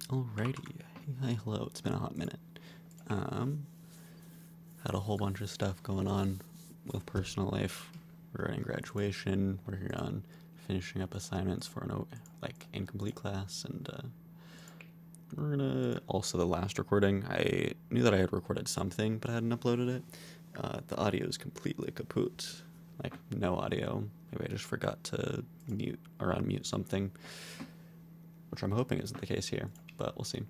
Alrighty. Hey, hi, hello. It's been a hot minute. Um, had a whole bunch of stuff going on with personal life regarding graduation, working on finishing up assignments for an incomplete class, and we're gonna also the last recording. I knew that I had recorded something, but I hadn't uploaded it. The audio is completely kaput, like no audio. Maybe I just forgot to mute or unmute something, which I'm hoping isn't the case here, but we'll see.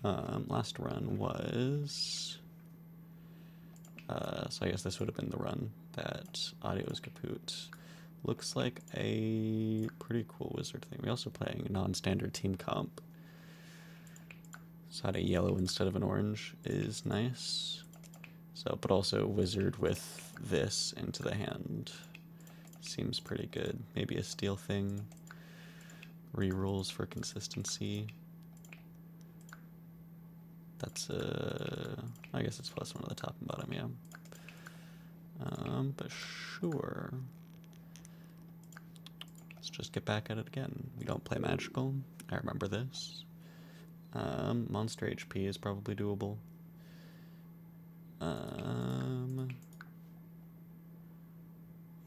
Last run was... so I guess this would have been the run that audio is kaput. Looks like a pretty cool wizard thing. We're also playing a non-standard team comp. So had a yellow instead of an orange is nice. So, but also wizard with this into the hand seems pretty good. Maybe a steal thing. Rerolls for consistency. That's I guess it's +1 on the top and bottom, yeah. But sure. Let's just get back at it again. We don't play magical. I remember this. Monster HP is probably doable.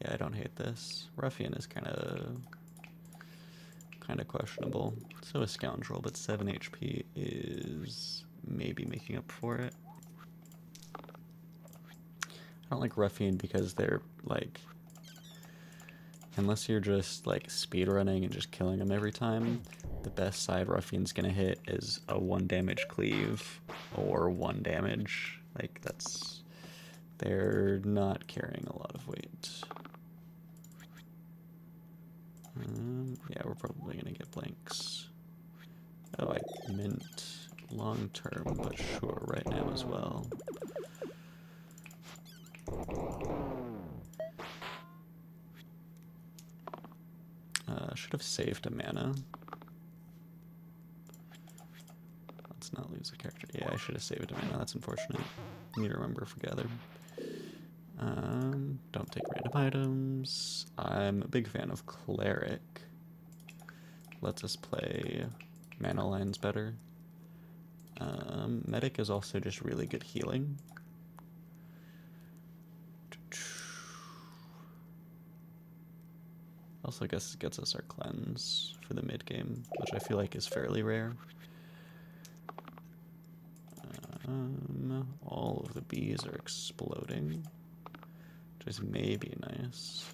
Yeah, I don't hate this. Ruffian is kind of questionable. So is Scoundrel, but 7 HP is maybe making up for it. I don't like Ruffian because they're like, unless you're just like speedrunning and just killing them every time, the best side Ruffian's gonna hit is a 1 damage cleave or 1 damage. Like that's, they're not carrying a lot of weight. Yeah, we're probably gonna get blanks. Oh, I meant long term, but sure, right now as well. Should have saved a mana. Let's not lose a character. Yeah, I should have saved a mana. That's unfortunate. Need to remember if we gather. Don't take random items. I'm a big fan of Cleric. Lets us play mana lines better. Medic is also just really good healing. Also, I guess it gets us our cleanse for the mid game, which I feel like is fairly rare. All of the bees are exploding, which is maybe nice.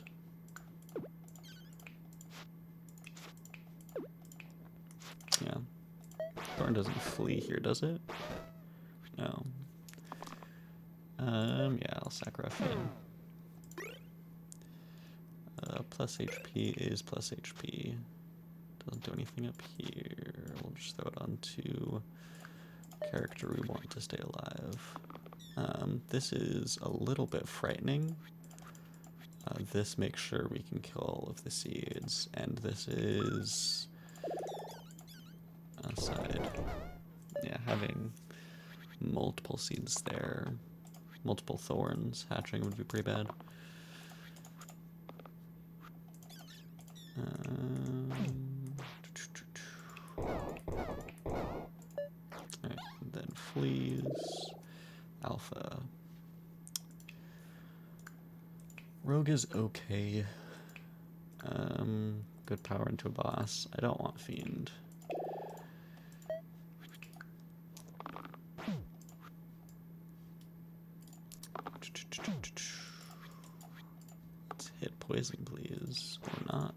Yeah. Thorn doesn't flee here, does it? No. Yeah, I'll sack Ruffian. Plus HP is plus HP. Doesn't do anything up here. We'll just throw it onto character we want to stay alive. This is a little bit frightening. This makes sure we can kill all of the seeds, and this is aside. Yeah, having multiple seeds there, multiple thorns hatching would be pretty bad. Alright, then fleas, alpha. Rogue is okay. Good power into a boss. I don't want fiend. Let's hit poison, please, or not.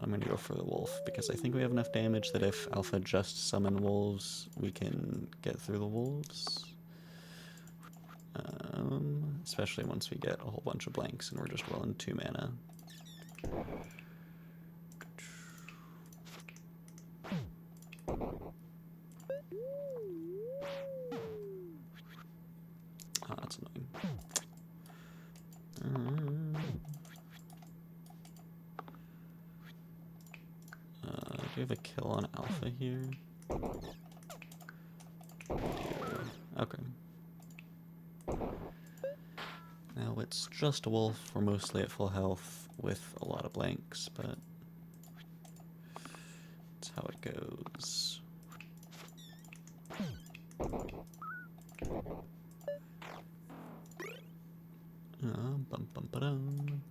I'm gonna go for the wolf because I think we have enough damage that if Alpha just summon wolves, we can get through the wolves. Especially once we get a whole bunch of blanks and we're just rolling 2 mana. Oh, that's annoying. Do we have a kill on Alpha here? Okay. Now it's just a wolf. We're mostly at full health with a lot of blanks, but how it goes. Bum, bum, ba-dum.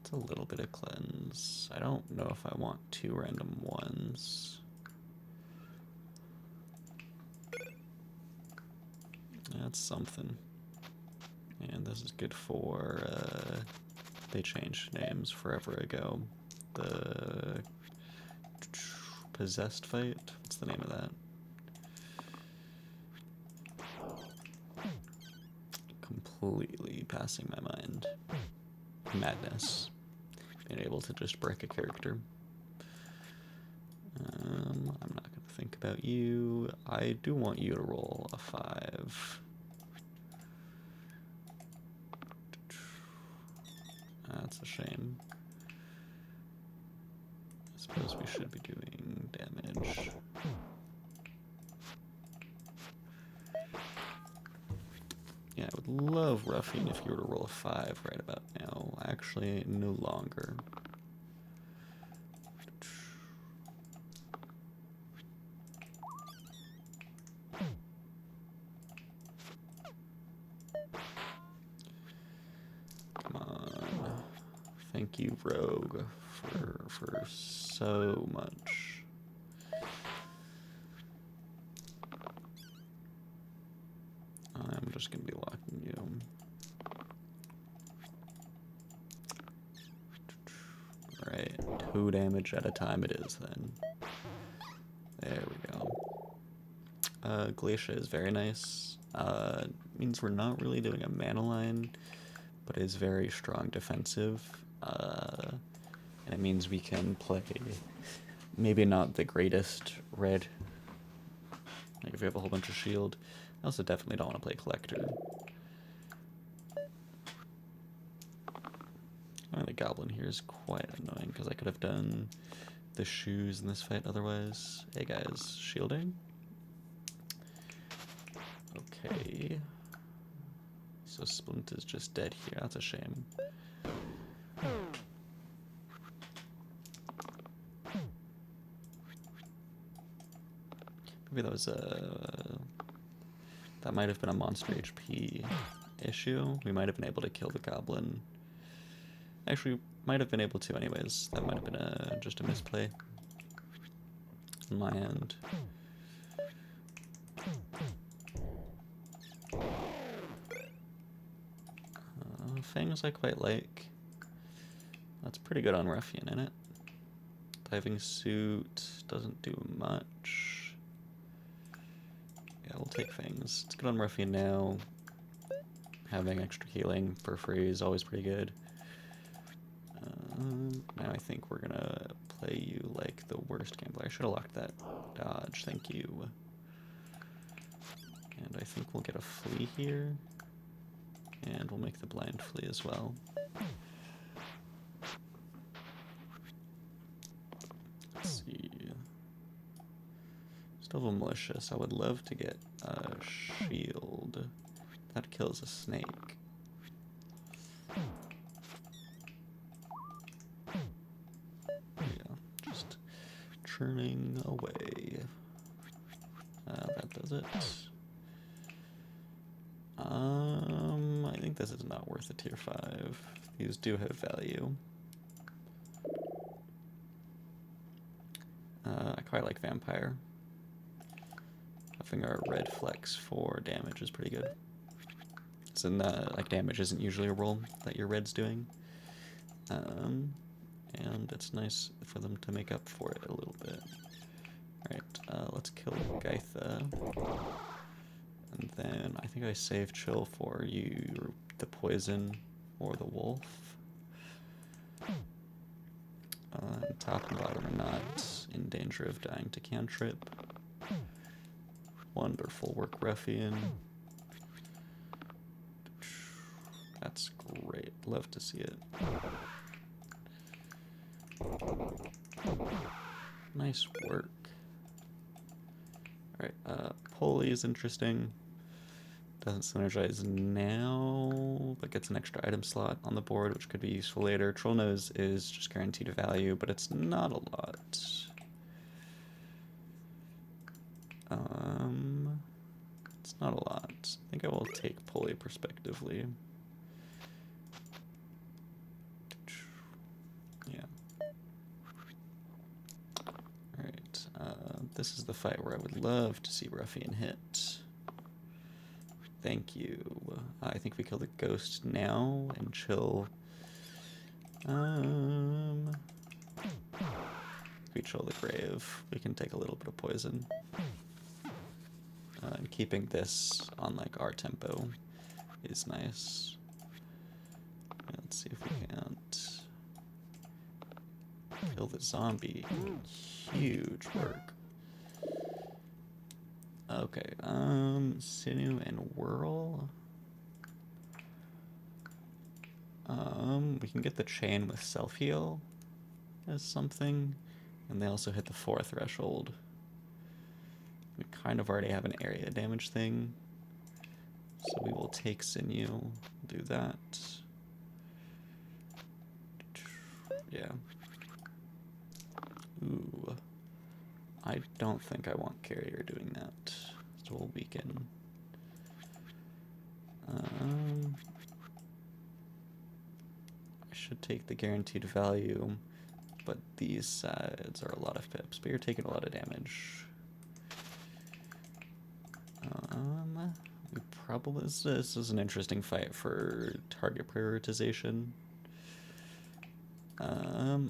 It's a little bit of cleanse. I don't know if I want 2 random ones. That's something. And this is good for, they changed names forever ago. The possessed fight? What's the name of that? Completely passing my mind. Madness. Being able to just break a character. I'm not going to think about you. I do want you to roll a 5. That's a shame. I suppose we should be doing damage. Yeah, I would love Ruffian if you were to roll a 5 right about now. Actually, no longer. Come on. Thank you, Rogue, for so much. I'm just going to be locking you. Alright, 2 damage at a time it is then. There we go. Glacia is very nice. Means we're not really doing a mana line, but is very strong defensive. And it means we can play maybe not the greatest red. Like if we have a whole bunch of shield. I also definitely don't want to play Collector. The Goblin here is quite annoying because I could have done the shoes in this fight otherwise. Hey guys, shielding? Okay. So Splint is just dead here. That's a shame. Maybe that was that might have been a monster HP issue. We might have been able to kill the Goblin. Actually, might have been able to anyways. That might have been just a misplay on my end. Fangs I quite like. That's pretty good on Ruffian, isn't it? Diving Suit doesn't do much. Yeah, we'll take Fangs. It's good on Ruffian now. Having extra healing for free is always pretty good. Now I think we're gonna play you like the worst gambler. I should have locked that dodge, thank you. And I think we'll get a flea here. And we'll make the blind flea as well. Let's see. Still have a malicious. I would love to get a shield. That kills a snake. Yeah, just churning away. That does it. I think this is not worth a tier 5. These do have value. I quite like Vampire. Having our red flex for damage is pretty good. So like damage isn't usually a roll that your red's doing. And it's nice for them to make up for it a little bit. Alright, let's kill Gaitha. And then I think I save Chill for you, the poison or the wolf. Top and bottom are not in danger of dying to cantrip. Wonderful work, Ruffian. That's great. Love to see it. Nice work. Alright, Pulley is interesting. Doesn't synergize now, but gets an extra item slot on the board, which could be useful later. Troll Nose is just guaranteed value, but it's not a lot. not a lot. I think I will take pulley prospectively. Yeah. Alright, this is the fight where I would love to see Ruffian hit. Thank you. I think we kill the ghost now and chill. If we chill the grave, we can take a little bit of poison. And keeping this on like our tempo is nice. Let's see if we can't kill the zombie. Huge work. Okay, Sinew and Whirl. We can get the chain with self-heal as something, and they also hit the 4 threshold. We kind of already have an area damage thing, so we will take Sinew, do that. Yeah. Ooh. I don't think I want Carrier doing that, so we'll weaken. I should take the guaranteed value, but these sides are a lot of pips, but you're taking a lot of damage. We probably, this is an interesting fight for target prioritization.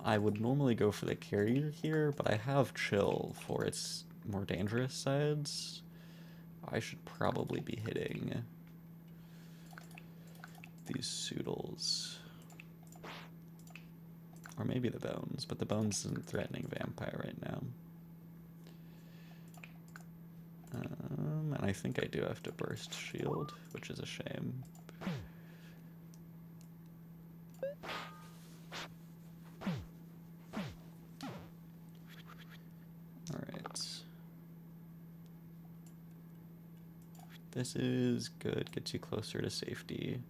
I would normally go for the carrier here, but I have chill for its more dangerous sides. I should probably be hitting these Soodles. Or maybe the Bones, but the Bones isn't threatening Vampire right now. And I think I do have to burst shield, which is a shame. Alright. This is good, gets you closer to safety.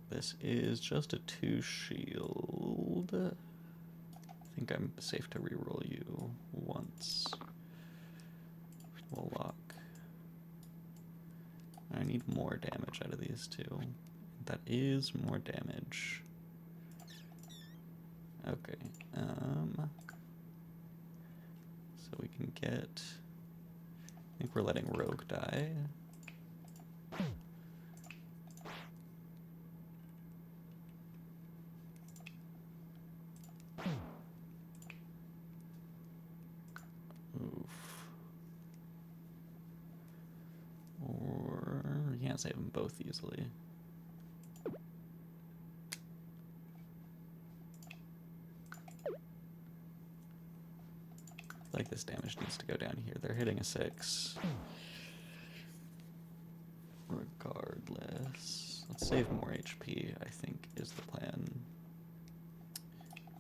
This is just a 2 shield. I think I'm safe to reroll you once. We'll lock. I need more damage out of these two. That is more damage. Okay. So we can get... I think we're letting Rogue die. Or you can't save them both easily. I like this damage needs to go down here. They're hitting a 6. Regardless, let's save more HP, I think is the plan.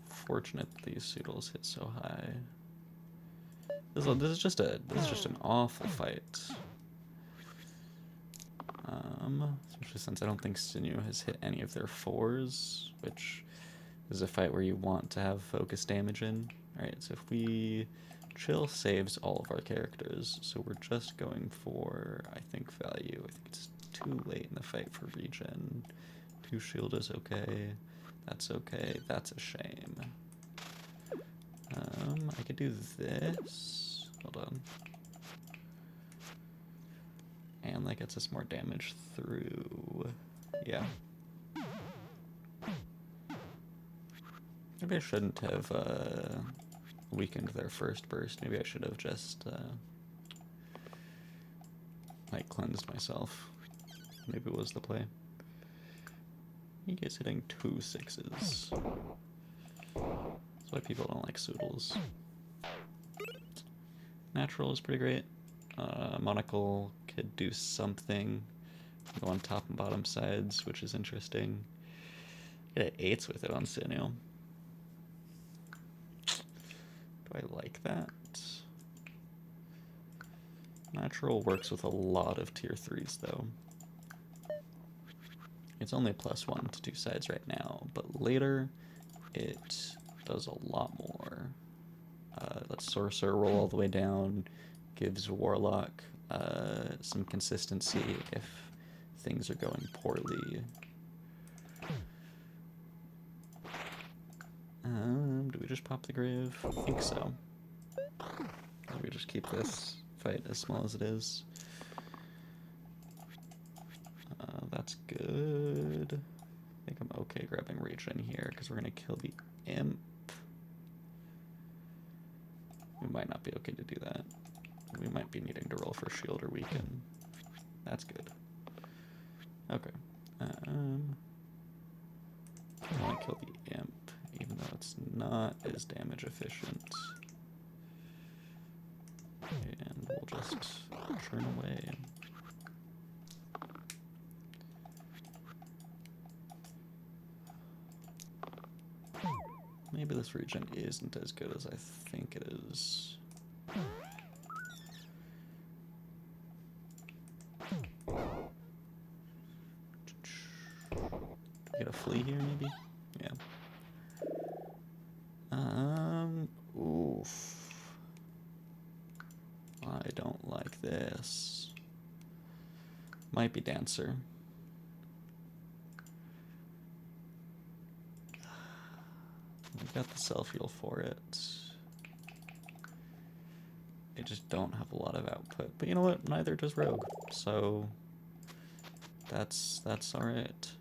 Fortunate these Soodles hit so high. This is just an awful fight. Especially since I don't think Sinew has hit any of their 4s, which is a fight where you want to have focus damage in. Alright, so if we chill saves all of our characters, so we're just going for, I think, value. I think it's too late in the fight for regen. 2 shield is okay. That's okay. That's a shame. I could do this. Hold on. And that gets us more damage through... Yeah. Maybe I shouldn't have weakened their first burst. Maybe I should have just like cleansed myself. Maybe it was the play. He gets hitting 2 6s. That's why people don't like Soodles. Natural is pretty great. Monocle could do something. Go on top and bottom sides, which is interesting. Get 8s with it on Sinew. Do I like that? Natural works with a lot of tier 3s though. It's only +1 to 2 sides right now, but later it does a lot more. Let's Sorcerer roll all the way down, gives Warlock some consistency if things are going poorly. Do we just pop the grave? I think so. Maybe just keep this fight as small as it is. That's good. I think I'm okay grabbing regen here because we're gonna kill the imp. We might not be okay to do that. We might be needing to roll for shield or weaken. That's good. Okay. I want to kill the imp, even though it's not as damage efficient. And we'll just turn away. Maybe this regen isn't as good as I think it is. Get a flea here, maybe? Yeah. Oof. I don't like this. Might be Dancer. I've got the self-heal for it. I just don't have a lot of output. But you know what? Neither does Rogue. So that's alright.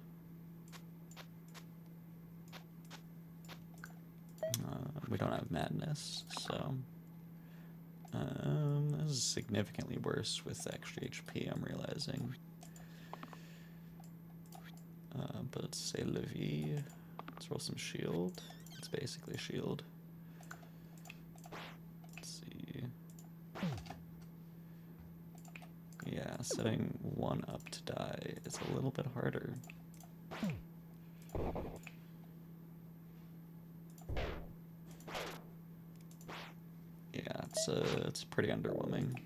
We don't have Madness, so this is significantly worse with extra HP, I'm realizing. But say Levi. Let's roll some shield. It's basically shield. Let's see. Yeah, setting one up to die is a little bit harder. Yeah, it's pretty underwhelming.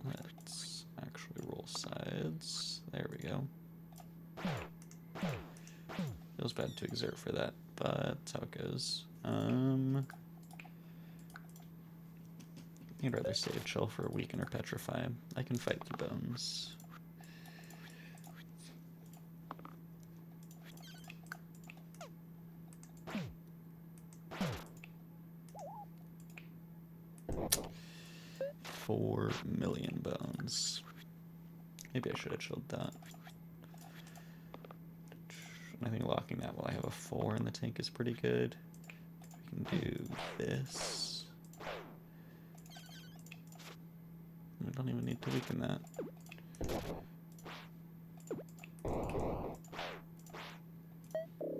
Let's actually roll sides. There we go. Feels bad to exert for that, but that's how it goes. I'd rather save chill for a weaken or petrify. I can fight the bones. $4 million bones. Maybe I should have chilled that. I think locking that while I have a 4 in the tank is pretty good. We can do this. We don't even need to weaken that.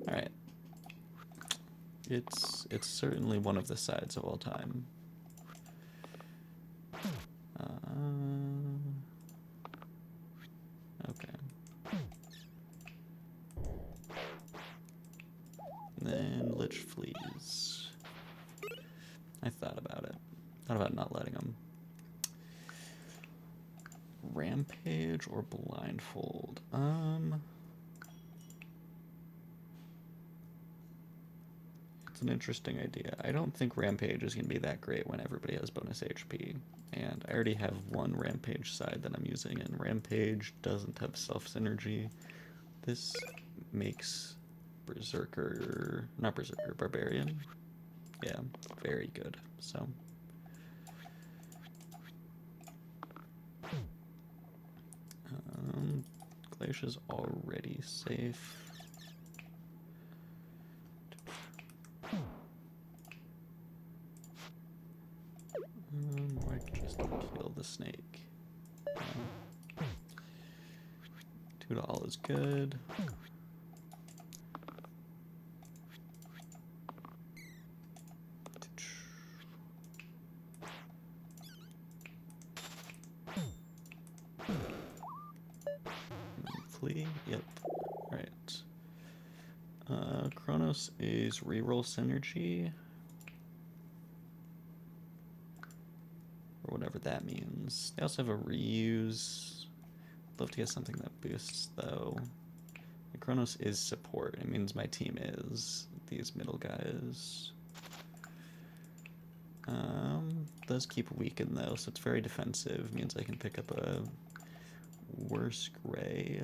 Alright. It's certainly one of the sides of all time. Okay. Then Lich flees. I thought about it. Thought about not letting him. Rampage or blindfold? It's an interesting idea. I don't think Rampage is going to be that great when everybody has bonus HP. And I already have one Rampage side that I'm using, and Rampage doesn't have self-synergy. This makes Berserker... not Berserker, Barbarian. Yeah, very good. So... Glacia's already safe. I can just kill the snake. $2 is good. Flee? Yep. Right. Chronos is reroll synergy. Or whatever that means. They also have a reuse. Love to get something that boosts, though. The Chronos is support. It means my team is these middle guys. Does keep weakened though, so it's very defensive. Means I can pick up a worse gray.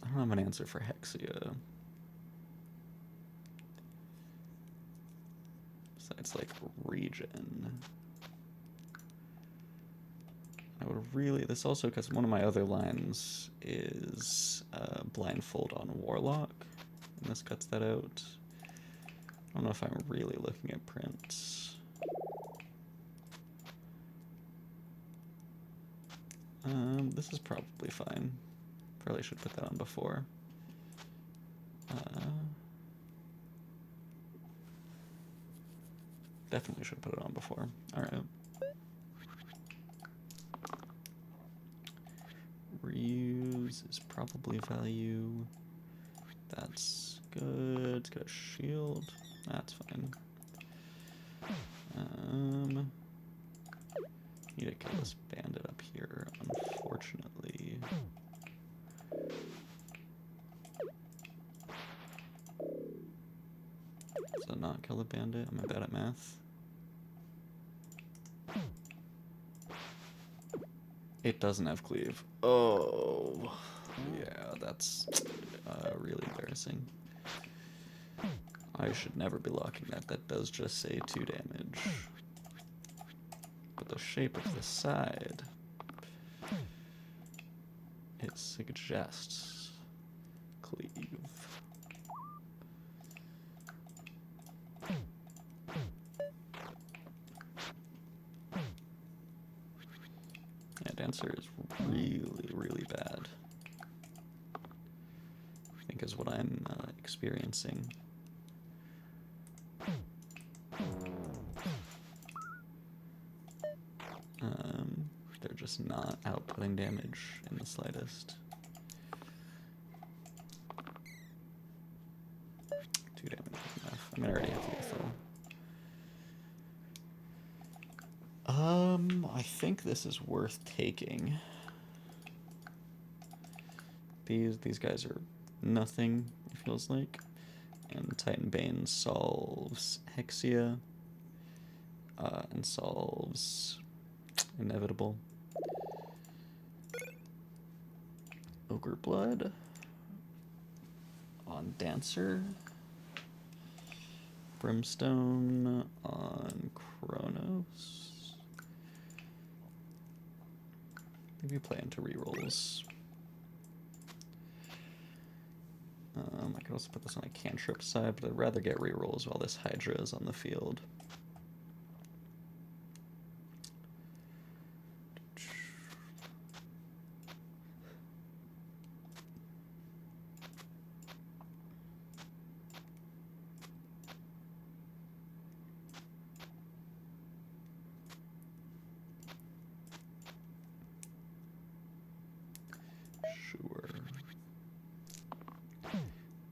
I don't have an answer for Hexia. Besides, like, region. I would really... This also, because one of my other lines is blindfold on Warlock. And this cuts that out. I don't know if I'm really looking at prints. This is probably fine. Probably should put that on before. Definitely should put it on before. Alright. Reuse is probably value. That's good. It's got a shield. That's fine. Need to kill this bandit up here, unfortunately. Does that not kill the bandit? Am I bad at math? It doesn't have cleave. Oh, yeah, that's really embarrassing. I should never be locking that. That does just say 2 damage. But the shape of the side, it suggests cleave. Yeah, Dancer is really, really bad, I think is what I'm experiencing. They're just not outputting damage in the slightest. 2 damage is enough. I mean, I already have lethal. I think this is worth taking. These guys are nothing, it feels like. And Titan Bane solves Hexia. And solves Inevitable. Ogre Blood on Dancer. Brimstone on Kronos. Maybe play into rerolls. I could also put this on a cantrip side, but I'd rather get rerolls while this Hydra is on the field.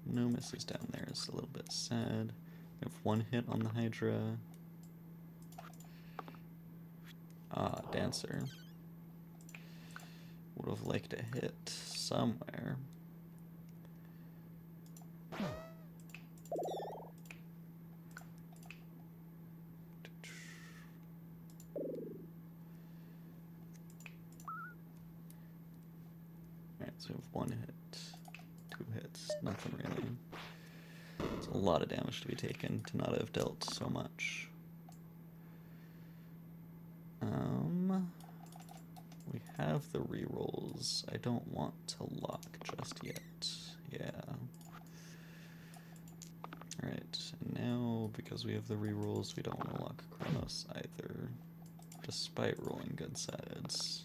No misses down there is a little bit sad. We have 1 hit on the Hydra. Ah, Dancer. Would have liked a hit somewhere. Alright, so we have 1 hit. 2 hits, nothing really. It's a lot of damage to be taken to not have dealt so much. We have the rerolls. I don't want to lock just yet. Yeah. Alright, and now because we have the rerolls, we don't want to lock Kronos either, despite rolling good sides.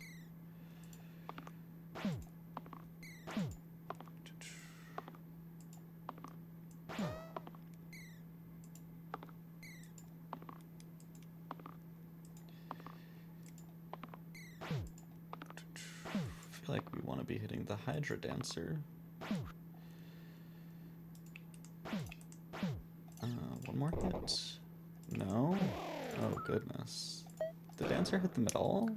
I feel like we want to be hitting the Hydra Dancer. One more hit. No? Oh, goodness. Did the Dancer hit them at all?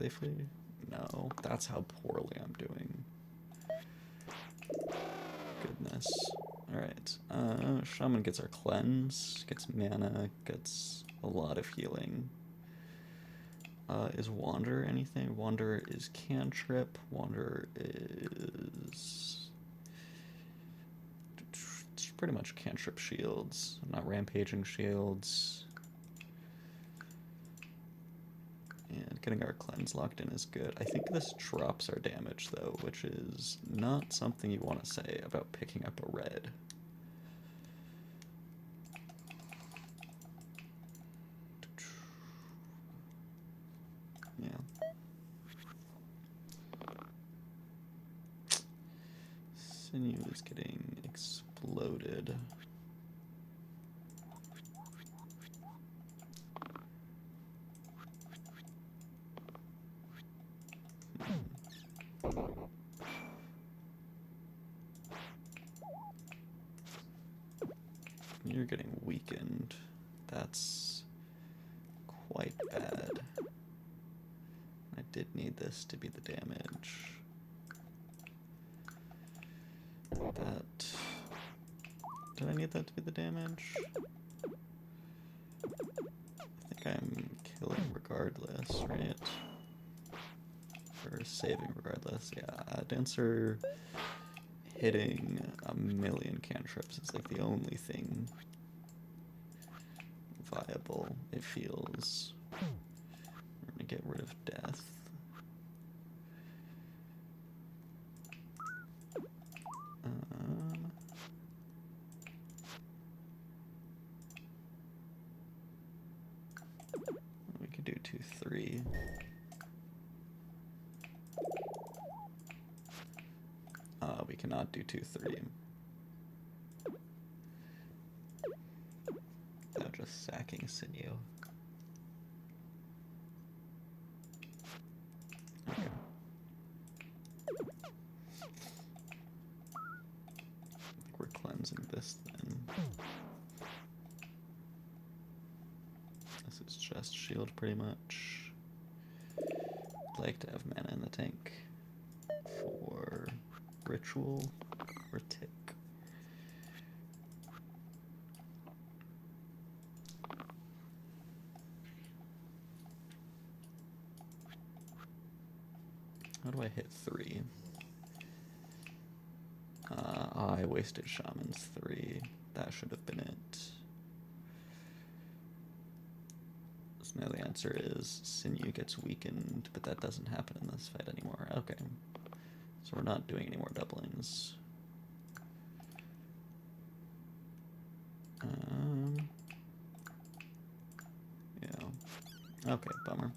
they flee? No, that's how poorly I'm doing. Goodness. Alright, Shaman gets our cleanse, gets mana, gets a lot of healing. Is Wander anything? Wander is cantrip, Wander is... It's pretty much cantrip shields, not rampaging shields. And getting our cleanse locked in is good. I think this drops our damage though, which is not something you want to say about picking up a red. Yeah. Sinew is getting exploded. You're getting weakened. That's quite bad. I did need this to be the damage. That... Did I need that to be the damage? I think I'm killing regardless, right? Or saving regardless, yeah. Dancer hitting a million cantrips is like the only thing viable, it feels. We're gonna get rid of death. We could do 2-3. We cannot do 2-3. Without just sacking Sinew. Okay. I think we're cleansing this then. This is just shield pretty much. I'd like to have mana in the tank for ritual or tick. How do I hit 3? I wasted Shaman's 3. That should have been it. So now the answer is Sinew gets weakened, but that doesn't happen in this fight anymore. Okay. So we're not doing any more doublings. Yeah. Okay, bummer.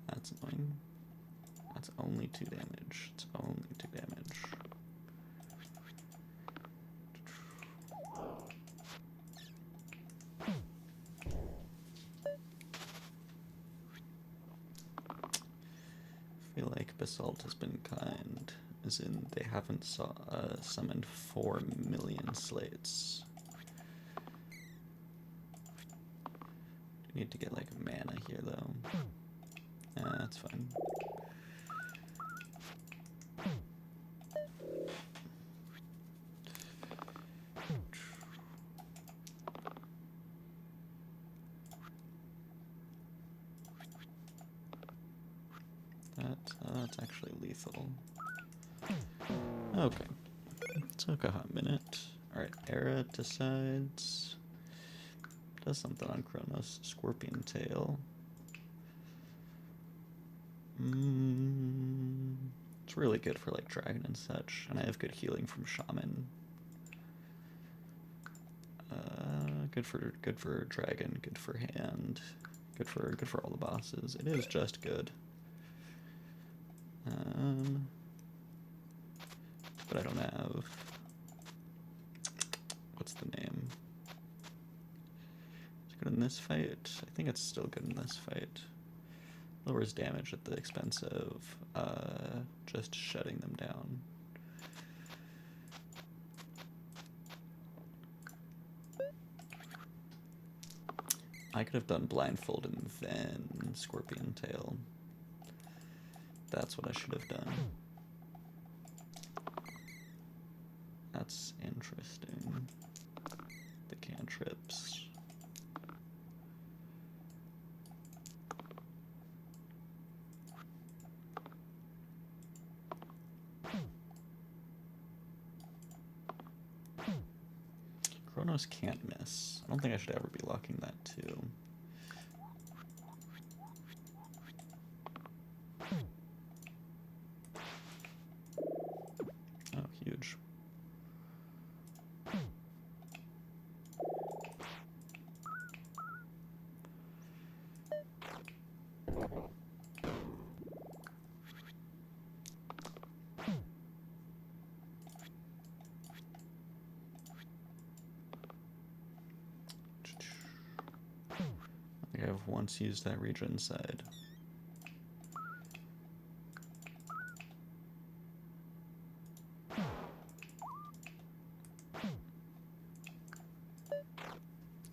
That's annoying. That's only 2 damage. It's only 2 damage. I feel like Basalt has been kind, as in they haven't summoned 4 million slates. Do need to get like mana here though. That's fine. That's actually lethal. Okay. Took a hot minute. Alright, Era decides. Does something on Kronos. Scorpion Tail. It's really good for like Dragon and such, and I have good healing from Shaman. Good for Dragon, good for Hand, good for all the bosses. It is just good. But I don't have... What's the name? Is it good in this fight? I think it's still good in this fight. Lowers damage at the expense of just shutting them down. I could have done blindfold and then scorpion tail. That's what I should have done. That's interesting. The cantrips. Chronos can't miss. I don't think I should ever be locking that too. Oh, huge. I think I've once used that regen side.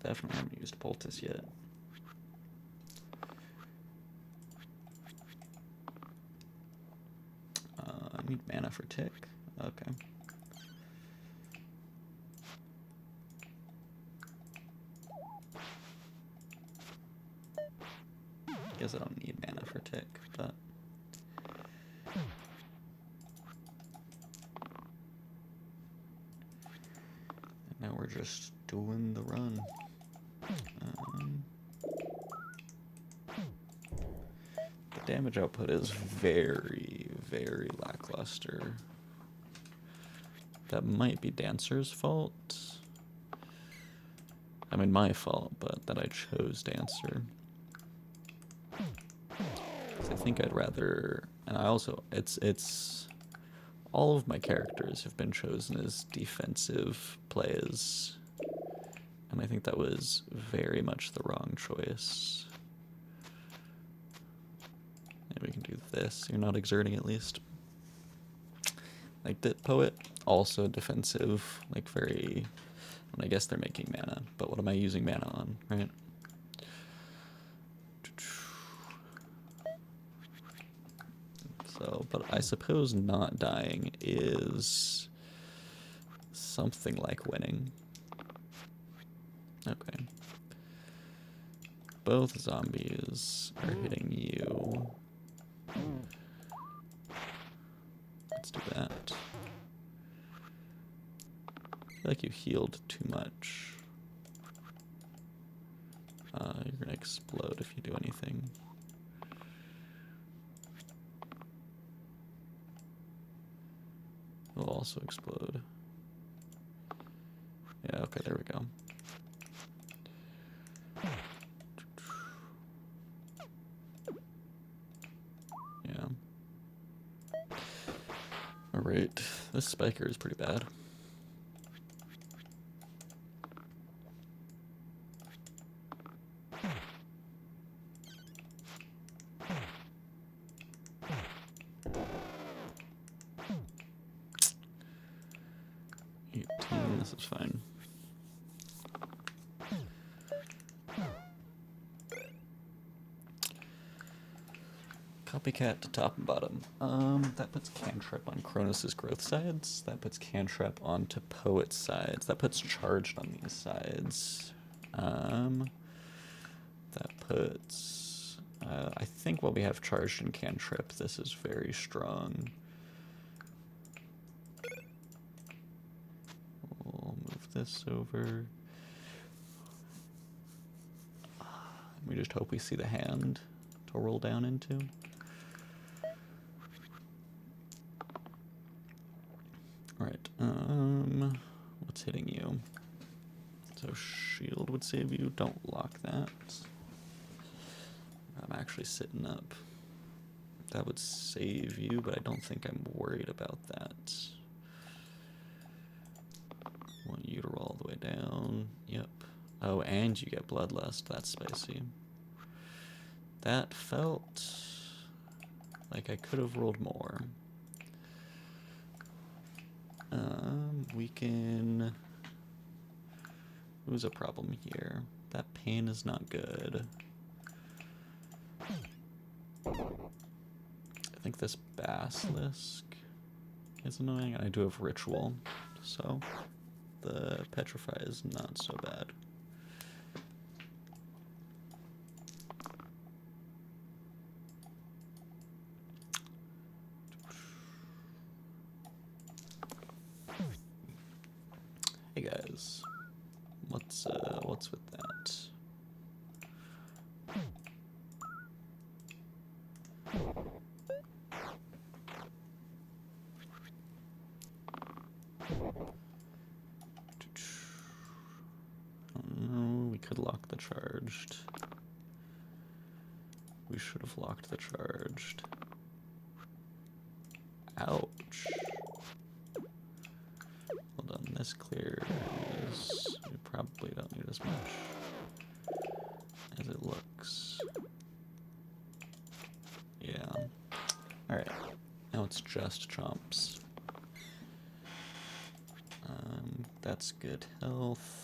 Definitely haven't used poultice yet. I need mana for tick. Okay. Guess I don't need mana for tick, but and now we're just doing the run. The damage output is very, very lackluster. That might be Dancer's fault. I mean, my fault, but that I chose Dancer. I think I'd rather, and I also, it's all of my characters have been chosen as defensive plays, and I think that was very much the wrong choice. Maybe we can do this. You're not exerting, at least. Like the poet, also defensive, like very, and I guess they're making mana, but what am I using mana on, right? So, but I suppose not dying is something like winning. Okay. Both zombies are hitting you. Let's do that. I feel like you healed too much. You're gonna explode if you do anything. It'll also explode. Yeah, okay, there we go. Yeah. Alright, this spiker is pretty bad. This is fine. Copycat to top and bottom. That puts Cantrip on Kronos' growth sides. That puts Cantrip onto Poet's sides. That puts Charged on these sides. That puts... I think while we have Charged and Cantrip, this is very strong. We'll move this over. We just hope we see the hand to roll down into. Alright, what's hitting you? So shield would save you, don't lock that. I'm actually sitting up. That would save you, but I don't think I'm worried about that. Want you to roll all the way down, yep. Oh, and you get Bloodlust, that's spicy. That felt like I could have rolled more. We can... Who's a problem here? That Pain is not good. I think this Basilisk is annoying, and I do have Ritual, so the Petrify is not so bad. Hey guys, what's with that? We could lock the charged. We should have locked the charged. Ouch. Hold on, this clears. We probably don't need as much as it looks. Yeah. Alright. Now it's just chomps. That's good health.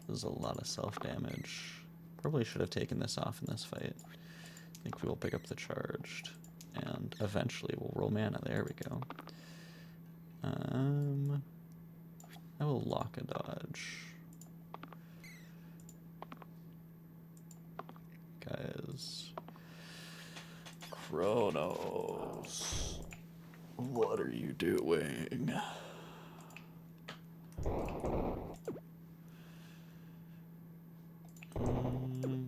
This is a lot of self-damage. Probably should have taken this off in this fight. I think we will pick up the charged. And eventually we'll roll mana. There we go. I will lock a dodge. Guys. Chronos. What are you doing?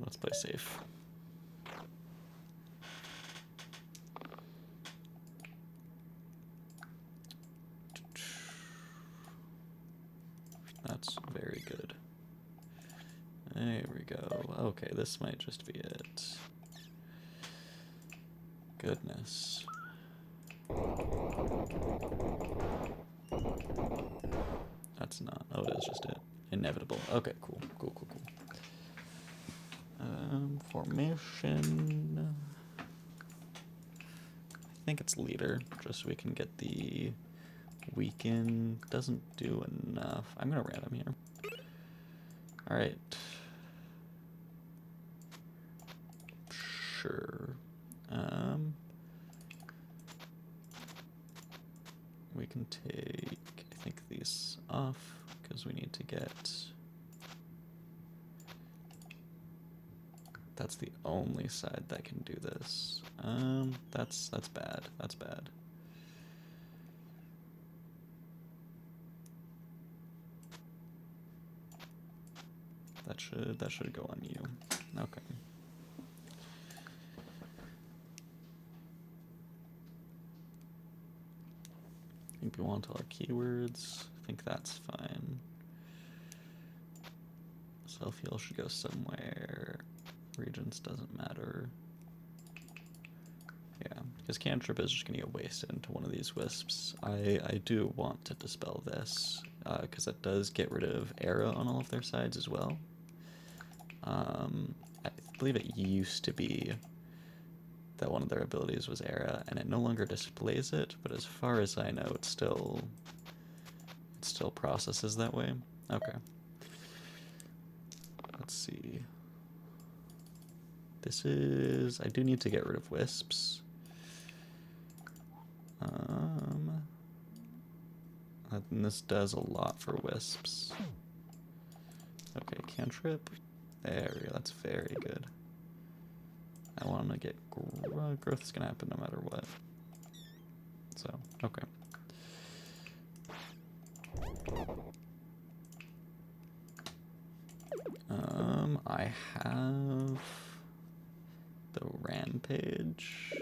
Let's play safe. That's very good. There we go. Okay, this might just be it. Goodness. That's not. Oh, it is just it. Inevitable. Okay, cool. Cool. Formation. I think it's leader, just so we can get the weaken. Doesn't do enough. I'm gonna random here. Alright. Sure. We can take, I think, these off, because we need to get... That's the only side that can do this. That's bad. That's bad. That should go on you. Okay. I think we want all our keywords. I think that's fine. Self-heal should go somewhere. Regents doesn't matter. Yeah, because cantrip is just going to get wasted into one of these wisps. I do want to dispel this, because it does get rid of era on all of their sides as well. I believe it used to be that one of their abilities was era, and it no longer displays it, but as far as I know, it still processes that way. Okay. Let's see. This is... I do need to get rid of wisps. And this does a lot for wisps. Okay, cantrip. There we go, that's very good. I want to get... growth is going to happen no matter what. So, okay. I have the rampage.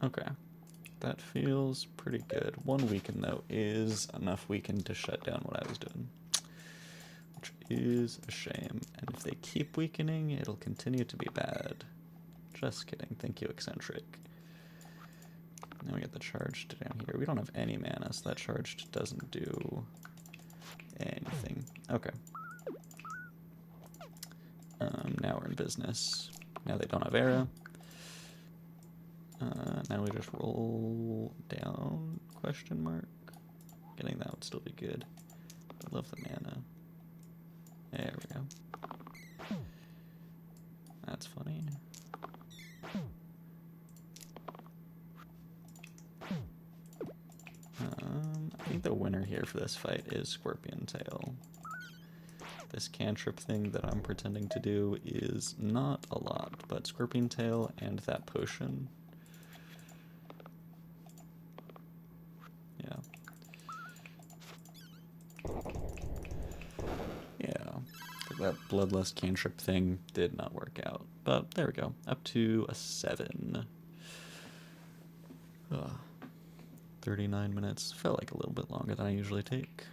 Okay, that feels pretty good. One weaken, though, is enough weaken to shut down what I was doing, which is a shame. And if they keep weakening, it'll continue to be bad. Just kidding. Thank you, Eccentric. Now we get the charged down here. We don't have any mana, so that charged doesn't do anything. Okay. Now we're in business. Now they don't have arrow. Now we just roll down, question mark. Getting that would still be good. I love the mana. There we go. That's funny. I think the winner here for this fight is Scorpion Tail. This cantrip thing that I'm pretending to do is not a lot, but Scorpion Tail and that potion. Yeah. Yeah. That Bloodlust cantrip thing did not work out. But there we go. Up to a 7. Ugh. 39 minutes. Felt like a little bit longer than I usually take.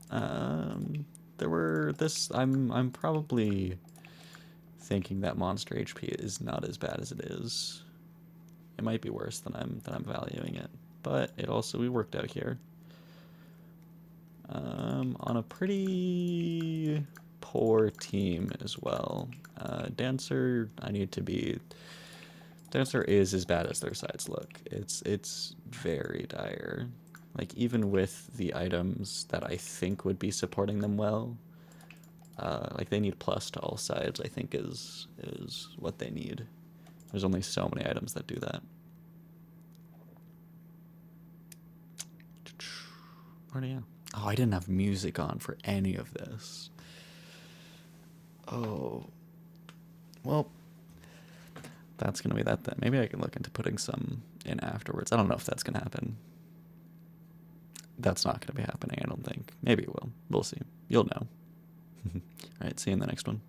I'm probably thinking that monster HP is not as bad as it is. It might be worse than I'm valuing it, but we worked out here. On a pretty poor team as well. Dancer is as bad as their sides look. It's very dire. Like, even with the items that I think would be supporting them well, like, they need plus to all sides, I think is what they need. There's only so many items that do that. Oh, I didn't have music on for any of this. Oh. Well, that's going to be that then. Maybe I can look into putting some in afterwards. I don't know if that's going to happen. That's not going to be happening, I don't think. Maybe it will. We'll see. You'll know. All right, see you in the next one.